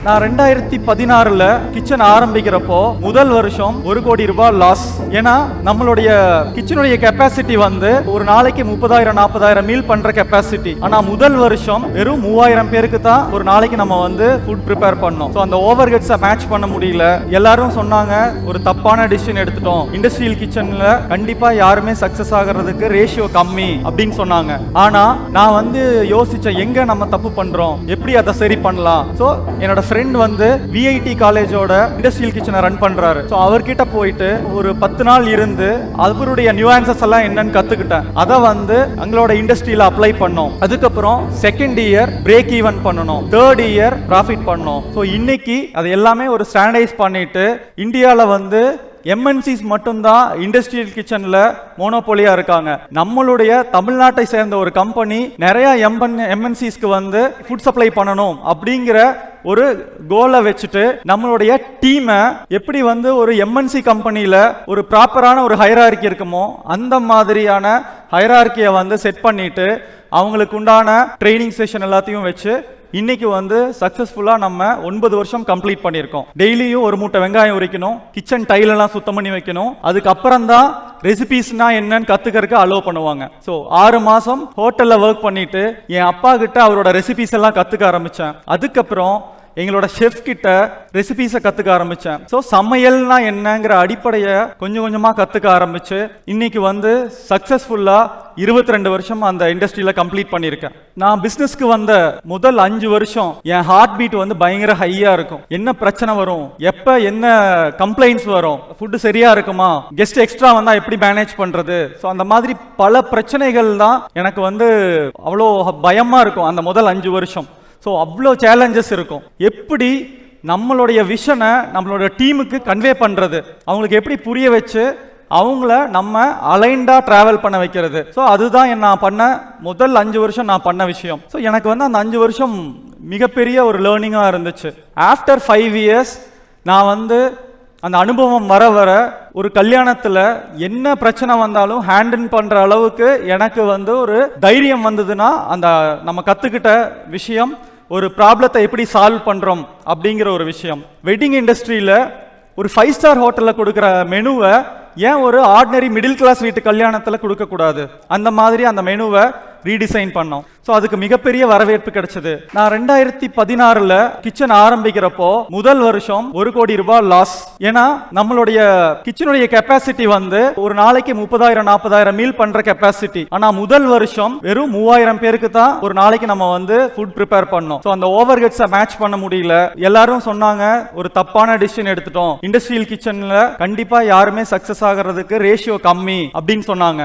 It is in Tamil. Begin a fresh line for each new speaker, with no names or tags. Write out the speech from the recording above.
நான் 2016 கிச்சன் ஆரம்பிக்கிறப்போ முதல் வருஷம் 1 கோடி ரூபாய் லாஸ். ஏன்னா நம்மளுடைய கிச்சனுடைய கெப்பாசிட்டி வந்து ஒரு நாளைக்கு 30,000-40,000 மீல் பண்ற கெப்பாசிட்டி. ஆனா முதல் வருஷம் வெறும் 3000 பேருக்கு தான் ஒரு நாளைக்கு நம்ம வந்து ஃபுட் ப்ரிப்பேர் பண்ணோம். ஸோ அந்த ஓவர் ஹெட்ஸை மேட்ச் பண்ண முடியல. எல்லாரும் சொன்னாங்க ஒரு தப்பான டிசிஷன் எடுத்துட்டோம், இண்டஸ்ட்ரியல் கிச்சன்ல கண்டிப்பா யாருமே சக்சஸ் ஆகிறதுக்கு ரேஷியோ கம்மி அப்படின்னு சொன்னாங்க. ஆனா நான் வந்து யோசிச்சேன், எங்க நம்ம தப்பு பண்றோம், எப்படி அதை சரி பண்ணலாம். ஸோ என்னோட ஃப்ரெண்ட் வந்து விஐடி காலேஜோட இண்டஸ்ட்ரியல் கிச்சனை ரன் பண்றாரு. ஸோ அவர்கிட்ட போயிட்டு ஒரு 10 நாள் இருந்து அவருடைய நியூஆன்சஸ் எல்லாம் என்னன்னு கத்துக்கிட்டேன். அதை வந்து எங்களோட இண்டஸ்ட்ரியில அப்ளை பண்ணோம். அதுக்கப்புறம் செகண்ட் இயர் பிரேக் ஈவன் பண்ணணும், தேர்ட் இயர் ப்ராஃபிட் பண்ணோம். ஸோ இன்னைக்கு அது எல்லாமே ஒரு ஸ்டாண்டர்டைஸ் பண்ணிட்டு இந்தியாவில் வந்து எம்என்சிஸ் மட்டும்தான் இண்டஸ்ட்ரியல் கிச்சன்ல மோனோபோலியா இருக்காங்க. நம்மளுடைய தமிழ்நாட்டை சேர்ந்த ஒரு கம்பெனி நிறைய எம்என்சிஸ்க்கு வந்து ஃபுட் சப்ளை பண்ணணும் அப்படிங்கிற ஒரு கோலை வச்சுட்டு நம்மளுடைய டீமை எப்படி வந்து ஒரு எம்என்சி கம்பெனியில ஒரு ப்ராப்பரான ஒரு ஹைரார்கி இருக்குமோ அந்த மாதிரியான ஹைரார்கியை வந்து செட் பண்ணிட்டு அவங்களுக்கு உண்டான ட்ரைனிங் செஷன் எல்லாத்தையும் வச்சு இன்னைக்கு வந்து சக்சஸ்ஃபுல்லா நம்ம 9 வருஷம் கம்ப்ளீட் பண்ணியிருக்கோம். டெய்லியும் ஒரு மூட்டை வெங்காயம் உரிக்கணும், கிச்சன் டைல் எல்லாம் சுத்தம் பண்ணி வைக்கணும். அதுக்கப்புறம் தான் ரெசிபிஸ்னா என்னன்னு கத்துக்கிறதுக்கு அலோவ் பண்ணுவாங்க. ஸோ 6 மாசம் ஹோட்டல்ல ஒர்க் பண்ணிட்டு என் அப்பா கிட்ட அவரோட ரெசிபிஸ் எல்லாம் கத்துக்க ஆரம்பிச்சேன். அதுக்கப்புறம் எங்களோட ஷெஃப் கிட்ட ரெசிபிஸை கத்துக்க ஆரம்பிச்சேன். ஸோ சமையல்னா என்னங்கிற அடிப்படையை கொஞ்சம் கொஞ்சமா கத்துக்க ஆரம்பிச்சு இன்னைக்கு வந்து சக்சஸ்ஃபுல்லா 22 வருஷம் அந்த இண்டஸ்ட்ரியில கம்ப்ளீட் பண்ணியிருக்கேன். நான் பிசினஸ்க்கு வந்த முதல் 5 வருஷம் என் ஹார்ட் பீட் வந்து பயங்கர ஹையா இருக்கும். என்ன பிரச்சனை வரும், எப்ப என்ன கம்ப்ளைண்ட்ஸ் வரும், ஃபுட் சரியா இருக்குமா, கெஸ்ட் எக்ஸ்ட்ரா வந்தா எப்படி மேனேஜ் பண்றது. ஸோ அந்த மாதிரி பல பிரச்சனைகள் தான் எனக்கு வந்து அவ்வளோ பயமா இருக்கும் அந்த முதல் 5 வருஷம். ஸோ அவ்வளோ சேலஞ்சஸ் இருக்கும். எப்படி நம்மளுடைய விஷனை நம்மளோட டீமுக்கு கன்வே பண்ணுறது, அவங்களுக்கு எப்படி புரிய வச்சு அவங்கள நம்ம அலைண்டா டிராவல் பண்ண வைக்கிறது. ஸோ அதுதான் நான் பண்ண முதல் 5 வருஷம் நான் பண்ண விஷயம். ஸோ எனக்கு வந்து அந்த 5 வருஷம் மிகப்பெரிய ஒரு லேர்னிங்காக இருந்துச்சு. ஆஃப்டர் 5 இயர்ஸ் நான் வந்து அந்த அனுபவம் வர வர ஒரு கல்யாணத்தில் என்ன பிரச்சனை வந்தாலும் ஹேண்டில் பண்ணுற அளவுக்கு எனக்கு வந்து ஒரு தைரியம் வந்ததுன்னா அந்த நம்ம கற்றுக்கிட்ட விஷயம் ஒரு ப்ராப்ளத்தை எப்படி சால்வ் பண்ணுறோம் அப்படிங்கிற ஒரு விஷயம். வெட்டிங் இண்டஸ்ட்ரியில் ஒரு 5 ஸ்டார் ஹோட்டலில் கொடுக்குற மெனுவை ஏன் ஒரு ஆர்டினரி மிடில் கிளாஸ் வீட்டு கல்யாணத்தில் கொடுக்கக்கூடாது, அந்த மாதிரி அந்த மெனுவை ரீடிசைன் பண்ணோம். ஸோ அதுக்கு மிகப்பெரிய வரவேற்பு கிடைச்சது. நான் 2016 கிச்சன் ஆரம்பிக்கிறப்போ முதல் வருஷம் 1 கோடி ரூபாய் லாஸ். ஏன்னா நம்மளுடைய கிச்சனுடைய கெப்பாசிட்டி வந்து ஒரு நாளைக்கு 30,000-40,000 மீல் பண்ற கெப்பாசிட்டி. ஆனா முதல் வருஷம் வெறும் 3000 பேருக்கு தான் ஒரு நாளைக்கு நம்ம வந்து ஃபுட் ப்ரிப்பேர் பண்ணோம். ஸோ அந்த ஓவர் ஹெட்ஸை மேட்ச் பண்ண முடியல. எல்லாரும் சொன்னாங்க ஒரு தப்பான டிசிஷன் எடுத்துட்டோம், இண்டஸ்ட்ரியல் கிச்சன்ல கண்டிப்பா யாருமே சக்சஸ் ஆகிறதுக்கு ரேஷியோ கம்மி அப்படின்னு சொன்னாங்க.